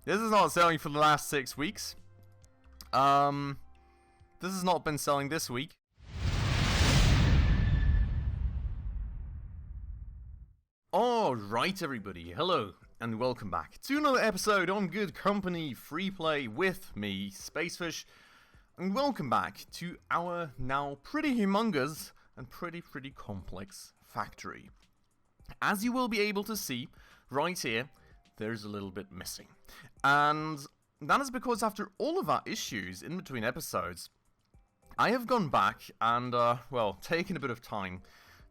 This is not selling for the last 6 weeks. This has not been selling this week. Alright everybody, hello and welcome back to another episode on Good Company Freeplay with me, Spacefish. And welcome back to our now pretty humongous and pretty complex factory. As you will be able to see right here, there's a little bit missing. And that is because after all of our issues in between episodes, I have gone back and, well, taken a bit of time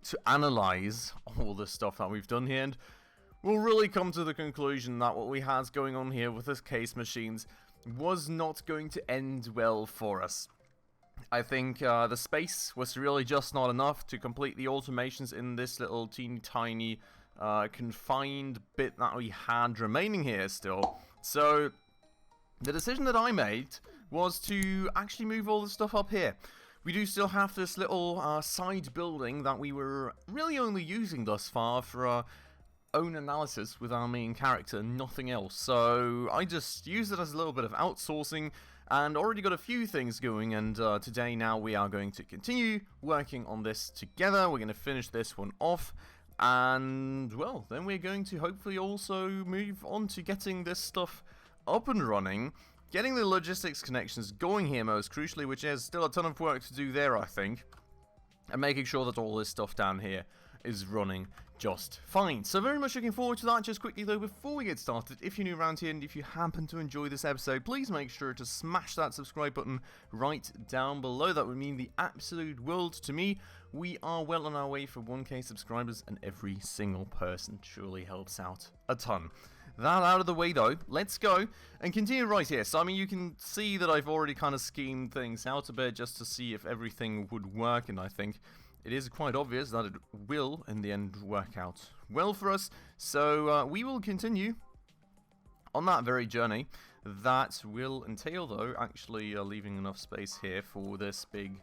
to analyze all the stuff that we've done here, and we'll really come to the conclusion that what we had going on here with this case machines was not going to end well for us. I think the space was really just not enough to complete the automations in this little teeny tiny confined bit that we had remaining here still. So the decision that I made was to actually move all the stuff up here. We do still have this little side building that we were really only using thus far for our own analysis with our main character, nothing else. So I just used it as a little bit of outsourcing and already got a few things going, and today now we are going to continue working on this together. We're going to finish this one off, and well, then we're going to hopefully also move on to getting this stuff up and running. Getting the logistics connections going here most crucially, which is still a ton of work to do there, I think. And making sure that all this stuff down here is running just fine. So very much looking forward to that. Just quickly though, before we get started, if you're new around here and if you happen to enjoy this episode, please make sure to smash that subscribe button right down below. That would mean the absolute world to me. We are well on our way for 1k subscribers, and every single person truly helps out a ton. That out of the way though, let's go and continue right here. So I mean, you can see that I've already kind of schemed things out a bit just to see if everything would work, and I think it is quite obvious that it will in the end work out well for us. So we will continue on that very journey. That will entail though actually leaving enough space here for this big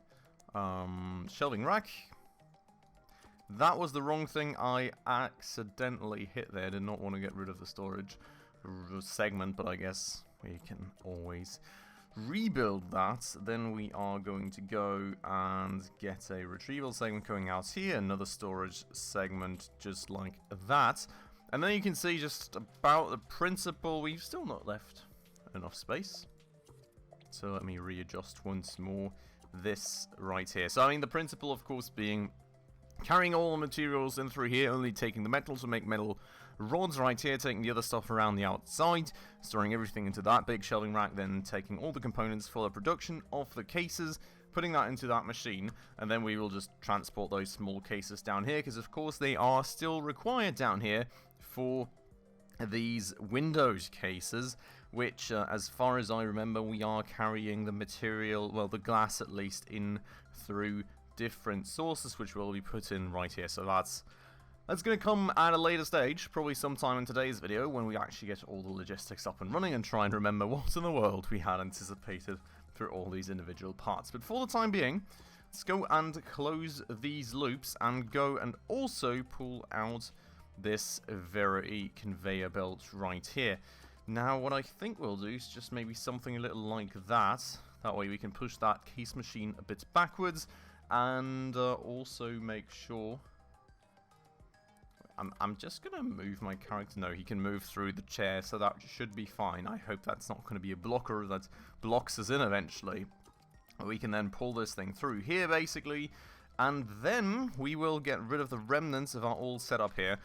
shelving rack. That was the wrong thing I accidentally hit there. I did not want to get rid of the storage segment, but I guess we can always rebuild that. Then we are going to go and get a retrieval segment going out here, another storage segment just like that. And then you can see just about the principle. We've still not left enough space. So let me readjust once more this right here. So I mean, the principle of course being carrying all the materials in through here, only taking the metal to make metal rods right here, taking the other stuff around the outside, storing everything into that big shelving rack, then taking all the components for the production of the cases, putting that into that machine, and then we will just transport those small cases down here, because of course they are still required down here for these Windows cases, which as far as I remember we are carrying the material, well the glass at least, in through different sources, which will be put in right here. So that's going to come at a later stage, probably sometime in today's video, when we actually get all the logistics up and running and try and remember what in the world we had anticipated for all these individual parts. But for the time being, let's go and close these loops and go and also pull out this very conveyor belt right here. Now what I think we'll do is just maybe something a little like that. That way we can push that case machine a bit backwards, and also make sure I'm just gonna move my character. No, he can move through the chair, so that should be fine. I hope that's not going to be a blocker that blocks us in eventually. We can then pull this thing through here basically, and then we will get rid of the remnants of our old setup here.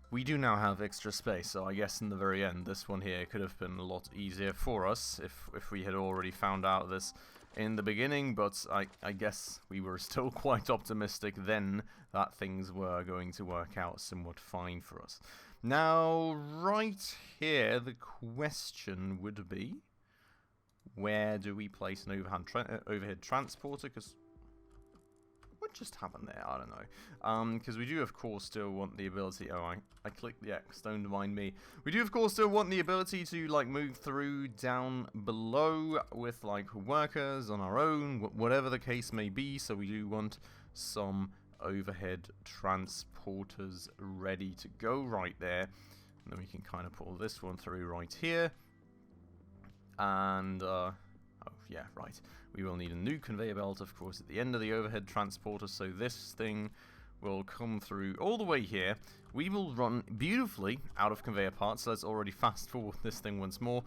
We do now have extra space, so I guess in the very end this one here could have been a lot easier for us if we had already found out this in the beginning, but I guess we were still quite optimistic then that things were going to work out somewhat fine for us. Now, right here, the question would be, where do we place an overhead transporter? Because what just happened there? I don't know. Because we do, of course, still want the ability... Oh, I clicked the X. Don't mind me. We do, of course, still want the ability to, like, move through down below with, like, workers on our own, whatever the case may be. So we do want some overhead transporters ready to go right there. And then we can kind of pull this one through right here. And, oh, yeah, right. We will need a new conveyor belt, of course, at the end of the overhead transporter, so this thing will come through all the way here. We will run beautifully out of conveyor parts. Let's already fast forward this thing once more.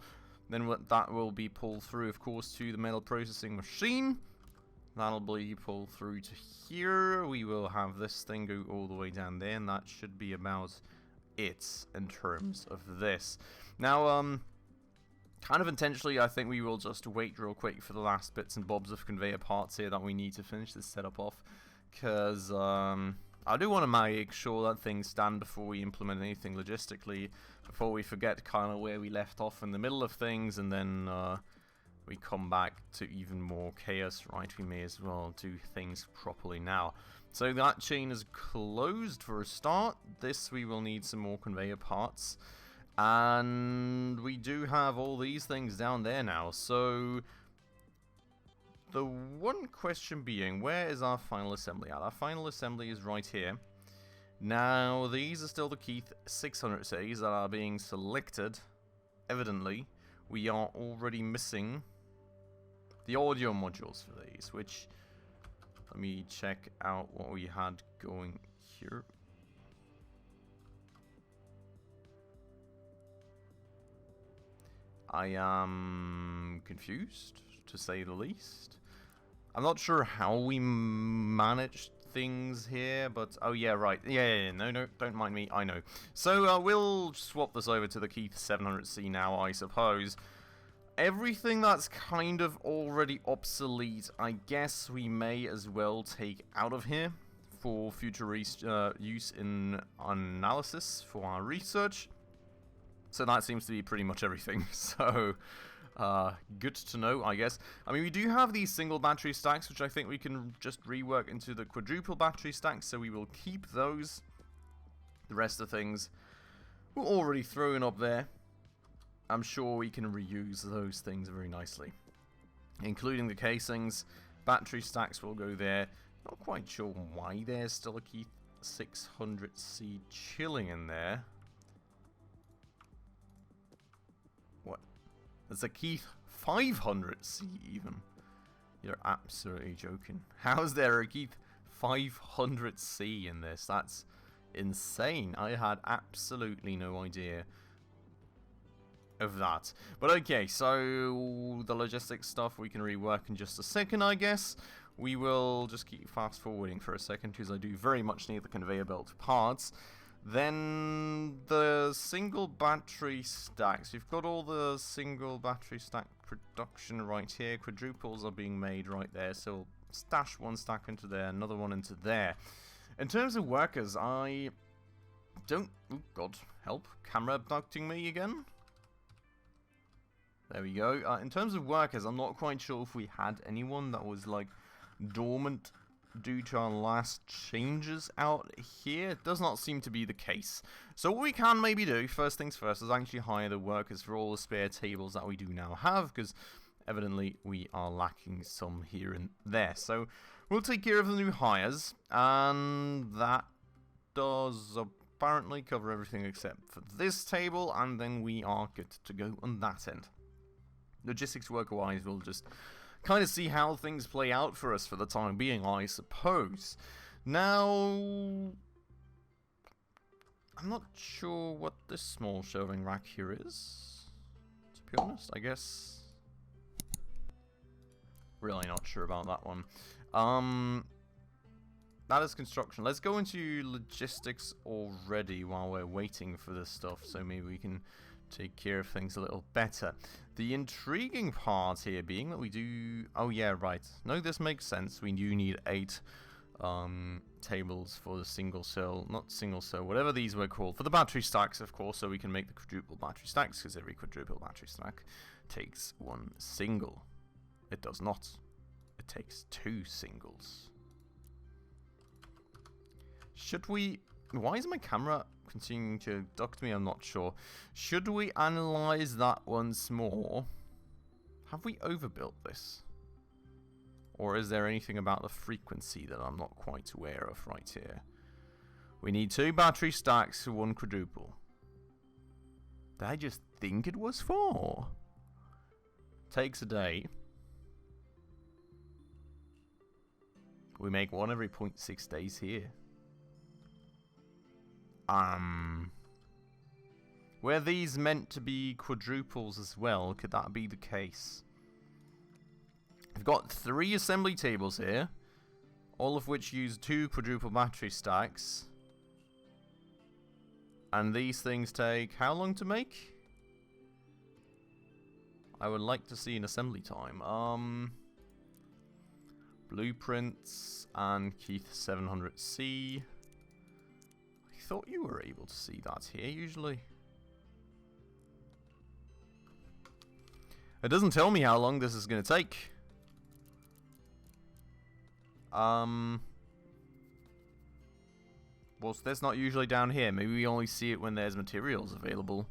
Then that will be pulled through, of course, to the metal processing machine. That'll be pulled through to here. We will have this thing go all the way down there, and that should be about it in terms of this. Now, kind of intentionally, I think we will just wait real quick for the last bits and bobs of conveyor parts here that we need to finish this setup off. Because I do want to make sure that things stand before we implement anything logistically, before we forget kind of where we left off in the middle of things, and then we come back to even more chaos. Right, we may as well do things properly now. So that chain is closed for a start. This we will need some more conveyor parts. And we do have all these things down there now, so the one question being, where is our final assembly at? Our final assembly is right here. Now, these are still the Keith 600Cs that are being selected. Evidently, we are already missing the audio modules for these, which, let me check out what we had going here. I am confused, to say the least. I'm not sure how we managed things here, but oh yeah, right. Yeah, no, don't mind me. I know. So we'll swap this over to the Keith 700C now, I suppose. Everything that's kind of already obsolete, I guess we may as well take out of here for future use in analysis for our research. So that seems to be pretty much everything. So, good to know, I guess. I mean, we do have these single battery stacks, which I think we can just rework into the quadruple battery stacks, so we will keep those. The rest of things we're already throwing up there. I'm sure we can reuse those things very nicely. Including the casings. Battery stacks will go there. Not quite sure why there's still a Keith 600C chilling in there. What? There's a Keith 500C even. You're absolutely joking. How is there a Keith 500C in this? That's insane. I had absolutely no idea of that. But okay, so the logistics stuff we can rework in just a second, I guess. We will just keep fast forwarding for a second because I do very much need the conveyor belt parts. Then the single battery stacks. We've got all the single battery stack production right here. Quadruples are being made right there. So we'll stash one stack into there, another one into there. In terms of workers, I don't... Oh, God, help. Camera abducting me again? There we go. In terms of workers, I'm not quite sure if we had anyone that was, like, dormant due to our last changes out here. It does not seem to be the case. So what we can maybe do, first things first, is actually hire the workers for all the spare tables that we do now have, because evidently we are lacking some here and there. So we'll take care of the new hires, and that does apparently cover everything except for this table, and then we are good to go on that end. Logistics worker-wise, we'll just kind of see how things play out for us for the time being, I suppose. Now, I'm not sure what this small shelving rack here is, to be honest. I guess really not sure about that one. That is construction. Let's go into logistics already while we're waiting for this stuff, so maybe we can take care of things a little better. The intriguing part here being that we do... Oh yeah, right. No, this makes sense. We do need 8 tables for the single cell, not single cell, whatever these were called. For the battery stacks, of course, so we can make the quadruple battery stacks, because every quadruple battery stack takes 1 single. It does not. It takes 2 singles. Should we... Why is my camera continuing to abduct me? I'm not sure. Should we analyze that once more? Have we overbuilt this? Or is there anything about the frequency that I'm not quite aware of right here? We need 2 battery stacks for 1 quadruple. Did I just think it was 4? takes a day. We make one every 0.6 days here. Were these meant to be quadruples as well? Could that be the case? I've got 3 assembly tables here, all of which use 2 quadruple battery stacks. And these things take how long to make? I would like to see an assembly time. Blueprints and Keith 700C. I thought you were able to see that here usually. It doesn't tell me how long this is going to take. Was this not usually down here? Maybe we only see it when there's materials available.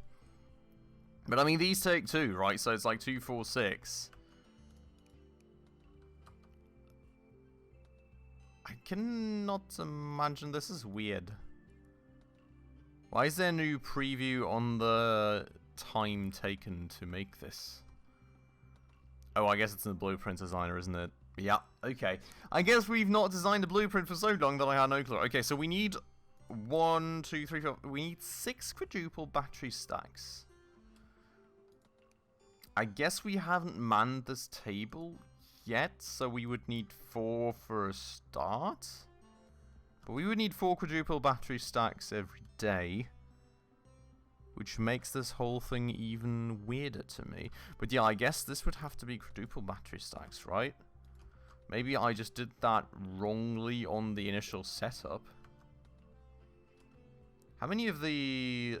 But I mean, these take 2, right? So it's like 2, 4, 6. I cannot imagine. This is weird. Why is there a new preview on the time taken to make this? Oh, I guess it's in the blueprint designer, isn't it? Yeah, okay. I guess we've not designed a blueprint for so long that I had no clue. Okay, so we need 1, 2, 3, 4... We need 6 quadruple battery stacks. I guess we haven't manned this table yet, so we would need 4 for a start. But we would need 4 quadruple battery stacks every day, which makes this whole thing even weirder to me. But yeah, I guess this would have to be quadruple battery stacks, right? Maybe I just did that wrongly on the initial setup. How many of the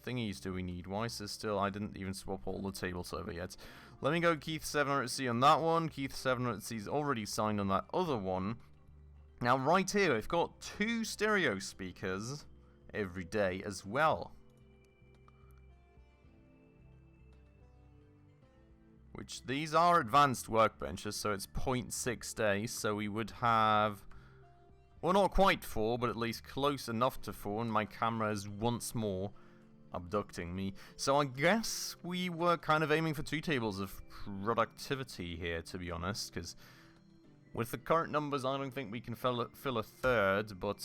thingies do we need? Why is this still... I didn't even swap all the tables over yet. Let me go Keith 700C on that one. Keith 700C is already signed on that other one. Now right here, we've got 2 stereo speakers every day as well. Which, these are advanced workbenches, so it's 0.6 days, so we would have... Well, not quite 4, but at least close enough to 4, and my camera is once more abducting me. So I guess we were kind of aiming for 2 tables of productivity here, to be honest, because with the current numbers, I don't think we can fill a 3rd, but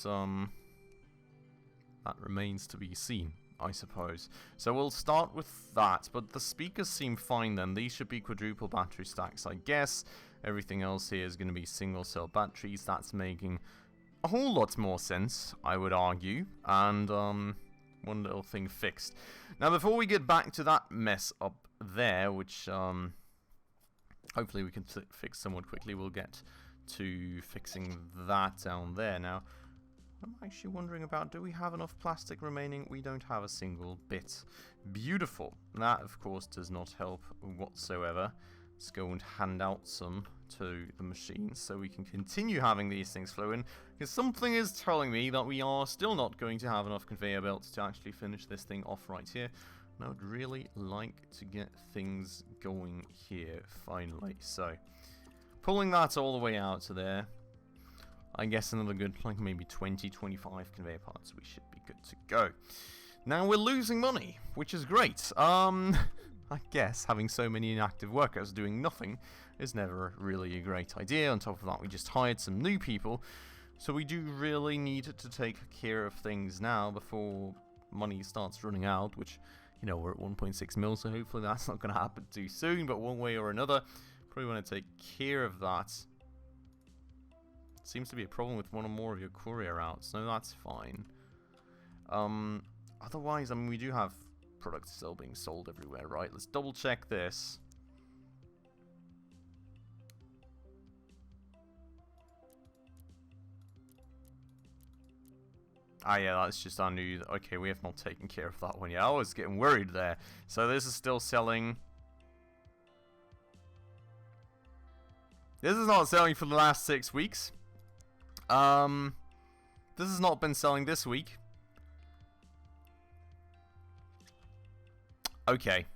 that remains to be seen, I suppose. So we'll start with that, but the speakers seem fine then. These should be quadruple battery stacks, I guess. Everything else here is going to be single cell batteries. That's making a whole lot more sense, I would argue. And one little thing fixed. Now, before we get back to that mess up there, which hopefully we can fix somewhat quickly, we'll get to fixing that down there. Now, I'm actually wondering about, do we have enough plastic remaining? We don't have a single bit. Beautiful. That, of course, does not help whatsoever. Let's go and hand out some to the machines so we can continue having these things flow in, because something is telling me that we are still not going to have enough conveyor belts to actually finish this thing off right here. And I would really like to get things going here finally. So, pulling that all the way out to there, I guess another good, like maybe 20, 25 conveyor parts, we should be good to go. Now we're losing money, which is great. I guess having so many inactive workers doing nothing is never really a great idea. On top of that, we just hired some new people, so we do really need to take care of things now before money starts running out, which, you know, we're at 1.6 mil, so hopefully that's not going to happen too soon, but one way or another, probably want to take care of that. Seems to be a problem with one or more of your courier routes. No, that's fine. Otherwise, I mean, we do have products still being sold everywhere, right? Let's double check this. Ah, yeah, that's just our new... Okay, we have not taken care of that one yet. I was getting worried there. So this is still selling... This is not selling for the last 6 weeks. This has not been selling this week. Okay.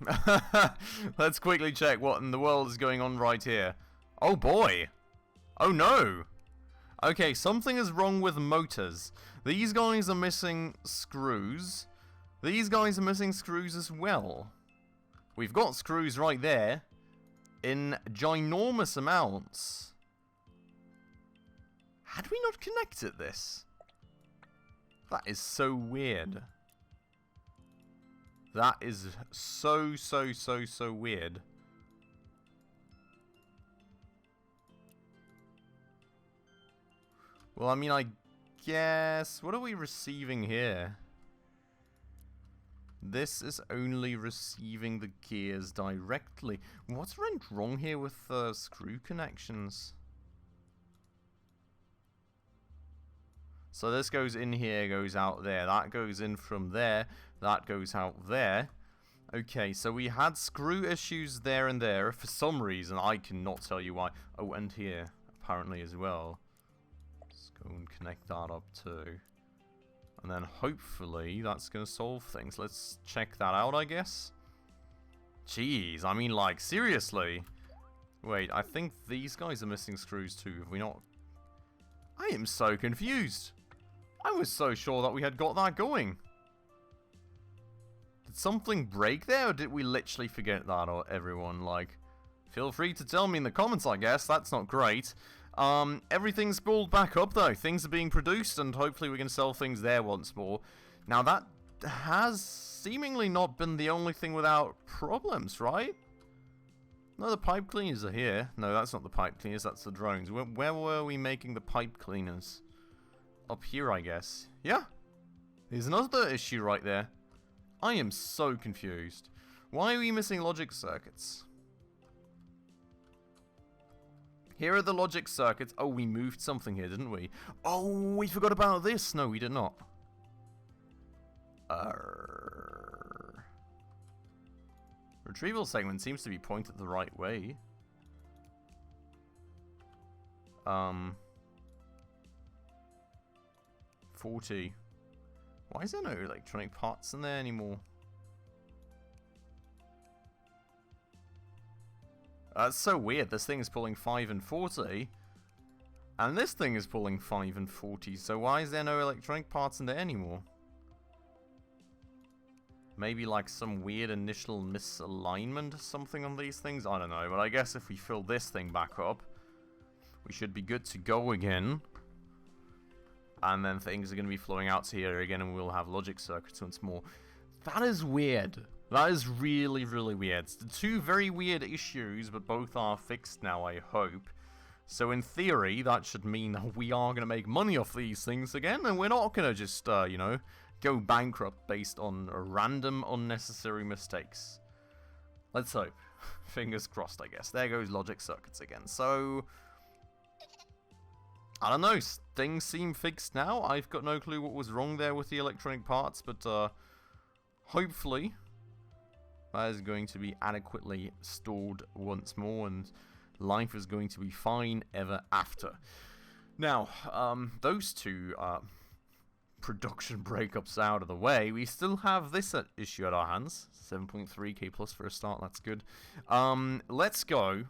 Let's quickly check what in the world is going on right here. Oh boy. Oh no. Okay, something is wrong with motors. These guys are missing screws. These guys are missing screws as well. We've got screws right there in ginormous amounts. Had we not connected this? That is so weird. That is so weird. Well, I mean, I guess... What are we receiving here? This is only receiving the gears directly. What's went wrong here with the screw connections? So this goes in here, goes out there. That goes in from there. That goes out there. Okay, so we had screw issues there and there. For some reason, I cannot tell you why. Oh, and here, apparently as well. Let's go and connect that up too. And then hopefully that's going to solve things. Let's check that out, I guess. Jeez, I mean, like, seriously. Wait, I think these guys are missing screws too. Have we not? I am so confused. I was so sure that we had got that going. Did something break there, or did we literally forget that, or everyone? Like, feel free to tell me in the comments, I guess. That's not great. Everything's spooled back up, though. Things are being produced, and hopefully we can sell things there once more. Now, that has seemingly not been the only thing without problems, right? No, the pipe cleaners are here. No, that's not the pipe cleaners, that's the drones. Where were we making the pipe cleaners? Up here, I guess. Yeah. There's another issue right there. I am so confused. Why are we missing logic circuits? Here are the logic circuits. Oh, we moved something here, didn't we? Oh, we forgot about this. No, we did not. Retrieval segment seems to be pointed the right way. 40. Why is there no electronic parts in there anymore? That's so weird. This thing is pulling 5 and 40. And this thing is pulling 5 and 40. So why is there no electronic parts in there anymore? Maybe like some weird initial misalignment or something on these things? I don't know. But I guess if we fill this thing back up, we should be good to go again. And then things are going to be flowing out to here again, and we'll have logic circuits once more. That is weird. That is really, really weird. It's two very weird issues, but both are fixed now, I hope. So in theory, that should mean that we are going to make money off these things again, and we're not going to just, you know, go bankrupt based on random, unnecessary mistakes. Let's hope. Fingers crossed, I guess. There goes logic circuits again. So, I don't know. Things seem fixed now. I've got no clue what was wrong there with the electronic parts, but hopefully that is going to be adequately stored once more, and life is going to be fine ever after. Now, those two production breakups out of the way, we still have this issue at our hands. 7.3k plus for a start, that's good. Let's go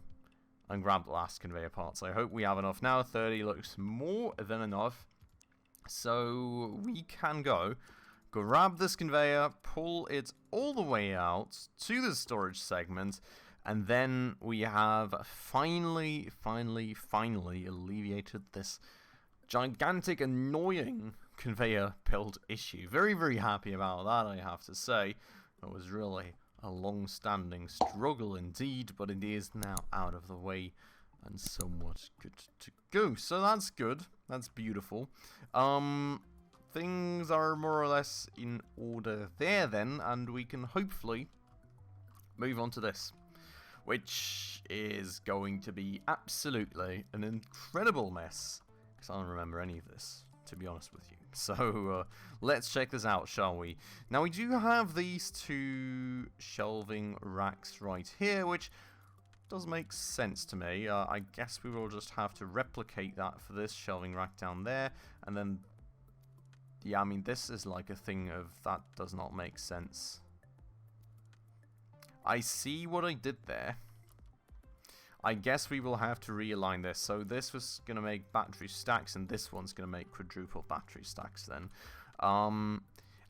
and grab the last conveyor parts. I hope we have enough now. 30 looks more than enough. So we can go grab this conveyor, pull it all the way out to the storage segment, and then we have finally alleviated this gigantic, annoying conveyor belt issue. Very, very happy about that, I have to say. It was really a long-standing struggle indeed, but it is now out of the way and somewhat good to go. So that's good. That's beautiful. Things are more or less in order there then, and we can hopefully move on to this, which is going to be absolutely an incredible mess, because I don't remember any of this, to be honest with you. So let's check this out, shall we? Now we do have these two shelving racks right here, which does make sense to me. I guess we will just have to replicate that for this shelving rack down there, and then, yeah, I mean, this is like a thing of that does not make sense. I see what I did there. I guess we will have to realign this. So this was going to make battery stacks, and this one's going to make quadruple battery stacks then.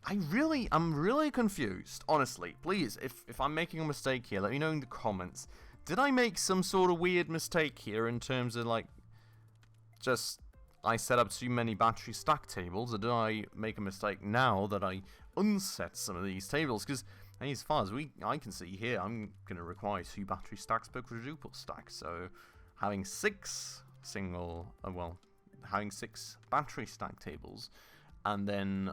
I'm really confused, honestly. Please, if I'm making a mistake here, let me know in the comments. Did I make some sort of weird mistake here in terms of, like, just I set up too many battery stack tables, or did I make a mistake now that I unset some of these tables? Because, hey, as far as I can see here, I'm going to require 2 battery stacks per quadruple stack, so having 6 having 6 battery stack tables, and then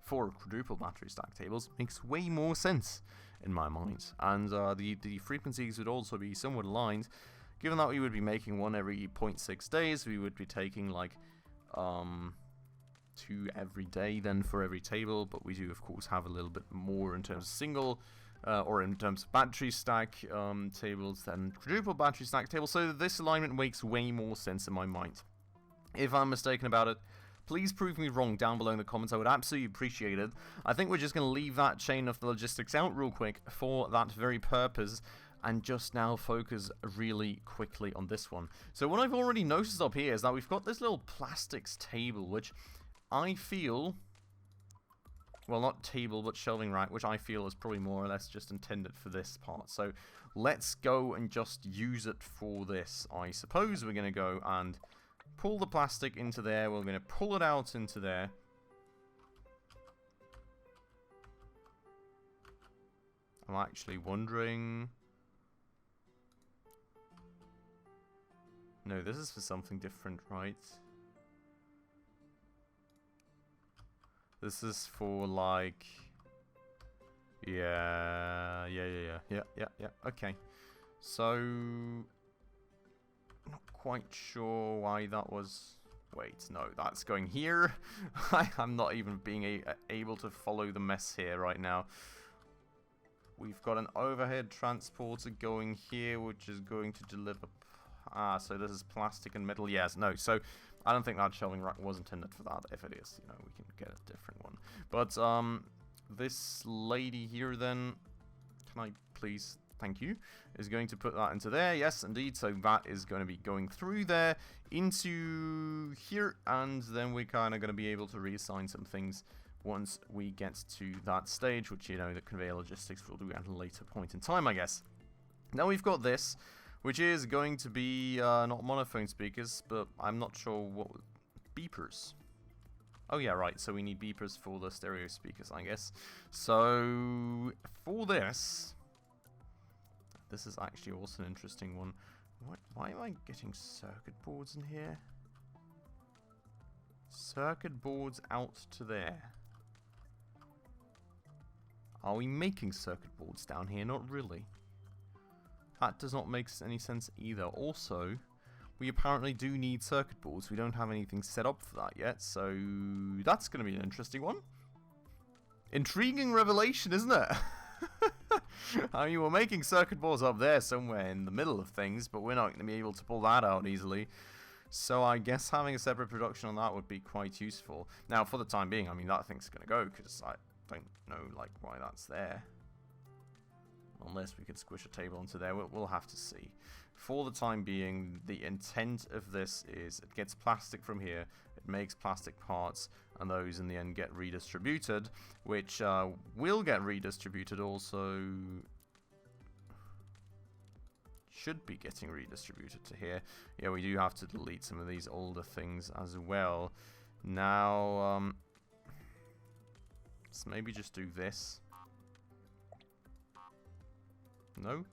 4 quadruple battery stack tables makes way more sense in my mind. And the frequencies would also be somewhat aligned. Given that we would be making one every 0.6 days, we would be taking like 2 every day then for every table, but we do of course have a little bit more in terms of single or in terms of battery stack tables than quadruple battery stack tables, so this alignment makes way more sense in my mind. If I'm mistaken about it, please prove me wrong down below in the comments. I would absolutely appreciate it. I think we're just going to leave that chain of the logistics out real quick for that very purpose, and just now focus really quickly on this one. So what I've already noticed up here is that we've got this little plastics table, which I feel, well, not table, but shelving rack, which I feel is probably more or less just intended for this part. So let's go and just use it for this. I suppose we're going to go and pull the plastic into there. We're going to pull it out into there. I'm actually wondering... No, this is for something different, right? This is for, like... Yeah, okay. So... Not quite sure why that was... Wait, no, that's going here. I'm not even being able to follow the mess here right now. We've got an overhead transporter going here, which is going to deliver... so this is plastic and metal. Yes, no, so I don't think that shelving rack was intended for that. If it is, you know, we can get a different one. But, this lady here then, can I please, thank you, is going to put that into there. Yes, indeed, so that is going to be going through there into here, and then we're kind of going to be able to reassign some things once we get to that stage, which, you know, the conveyor logistics will do at a later point in time, I guess. Now we've got this, which is going to be not monophone speakers, but I'm not sure what... Beepers. Oh yeah, right, so we need beepers for the stereo speakers, I guess. So, for this... This is actually also an interesting one. Why am I getting circuit boards in here? Circuit boards out to there. Are we making circuit boards down here? Not really. That does not make any sense either. Also, we apparently do need circuit boards. We don't have anything set up for that yet, so that's going to be an interesting one. Intriguing revelation, isn't it? I mean, we're making circuit boards up there somewhere in the middle of things, but we're not going to be able to pull that out easily. So I guess having a separate production on that would be quite useful. Now, for the time being, I mean, that thing's going to go, because I don't know, like, why that's there. Unless we could squish a table into there, we'll have to see. For the time being, the intent of this is it gets plastic from here, it makes plastic parts, and those in the end get redistributed, which will get redistributed also... should be getting redistributed to here. Yeah, we do have to delete some of these older things as well. Now, let's maybe just do this. No?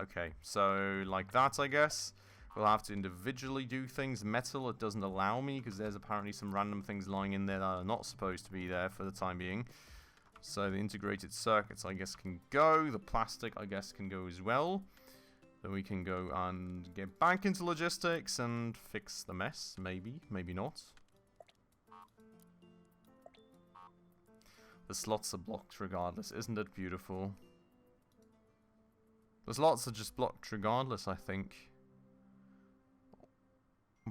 Okay, so like that, I guess. We'll have to individually do things. Metal, it doesn't allow me, because there's apparently some random things lying in there that are not supposed to be there for the time being. So the integrated circuits, I guess, can go. The plastic, I guess, can go as well. Then we can go and get back into logistics and fix the mess. Maybe, maybe not. The slots are blocked regardless. Isn't it beautiful? The slots are just blocked regardless, I think.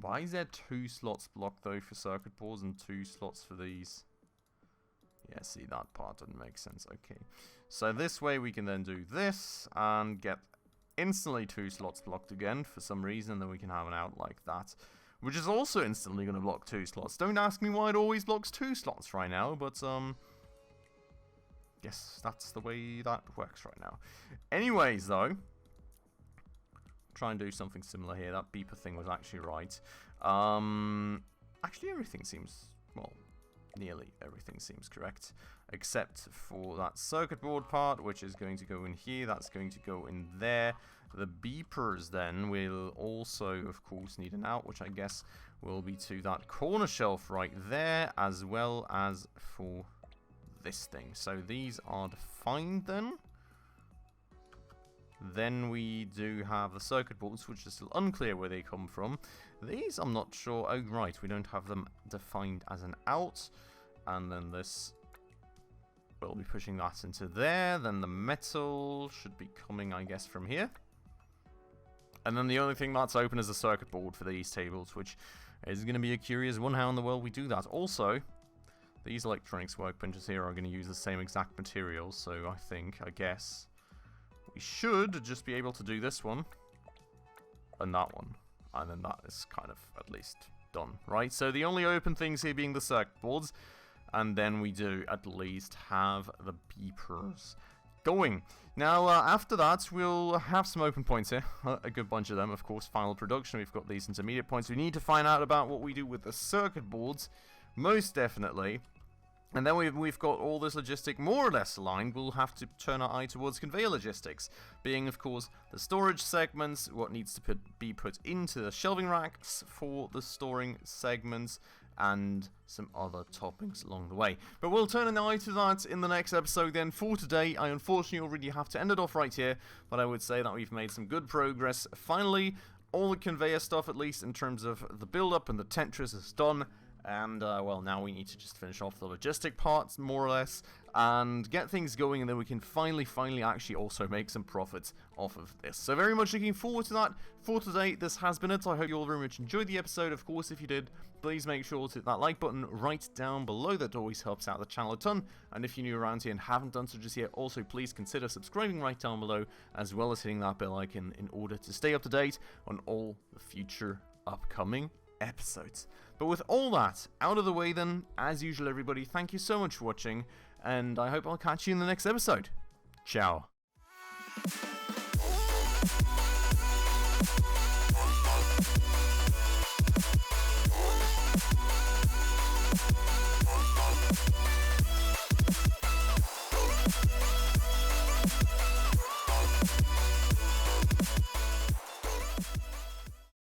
Why is there 2 slots blocked, though, for circuit boards and 2 slots for these? Yeah, see, that part didn't make sense. Okay. So this way we can then do this and get instantly 2 slots blocked again for some reason. Then we can have an out like that. which is also instantly going to block 2 slots. Don't ask me why it always blocks 2 slots right now, but guess that's the way that works right now. Anyways, though, try and do something similar here. That beeper thing was actually right. Actually, everything seems, well, nearly everything seems correct, except for that circuit board part, which is going to go in here. That's going to go in there. The beepers then will also, of course, need an out, which I guess will be to that corner shelf right there, as well as for this thing. So these are defined then. Then we do have the circuit boards, which is still unclear where they come from. These, I'm not sure. Oh, right, we don't have them defined as an out. And then this, we'll be pushing that into there. Then the metal should be coming, I guess, from here. And then the only thing that's open is the circuit board for these tables, which is going to be a curious one, how in the world we do that. Also, these electronics workbenches here are going to use the same exact materials, so I guess, we should just be able to do this one, and that one, and then that is kind of, at least, done, right? So the only open things here being the circuit boards, and then we do at least have the beepers going. Now, after that, we'll have some open points here, a good bunch of them, of course. Final production, we've got these intermediate points. We need to find out about what we do with the circuit boards, most definitely. And then we've got all this logistic more or less aligned. We'll have to turn our eye towards conveyor logistics, being, of course, the storage segments, what needs to be put into the shelving racks for the storing segments, and some other toppings along the way. But we'll turn an eye to that in the next episode then. For today, I unfortunately already have to end it off right here, but I would say that we've made some good progress. Finally, all the conveyor stuff, at least in terms of the build-up and the Tetris, is done. And, well, now we need to just finish off the logistic parts, more or less, and get things going, and then we can finally actually also make some profits off of this. So very much looking forward to that. For today, this has been it. I hope you all very much enjoyed the episode. Of course, if you did, please make sure to hit that like button right down below. That always helps out the channel a ton. And if you're new around here and haven't done so just yet, also please consider subscribing right down below, as well as hitting that bell icon in order to stay up to date on all the future upcoming episodes. But with all that out of the way then, as usual everybody, thank you so much for watching, and I hope I'll catch you in the next episode. Ciao.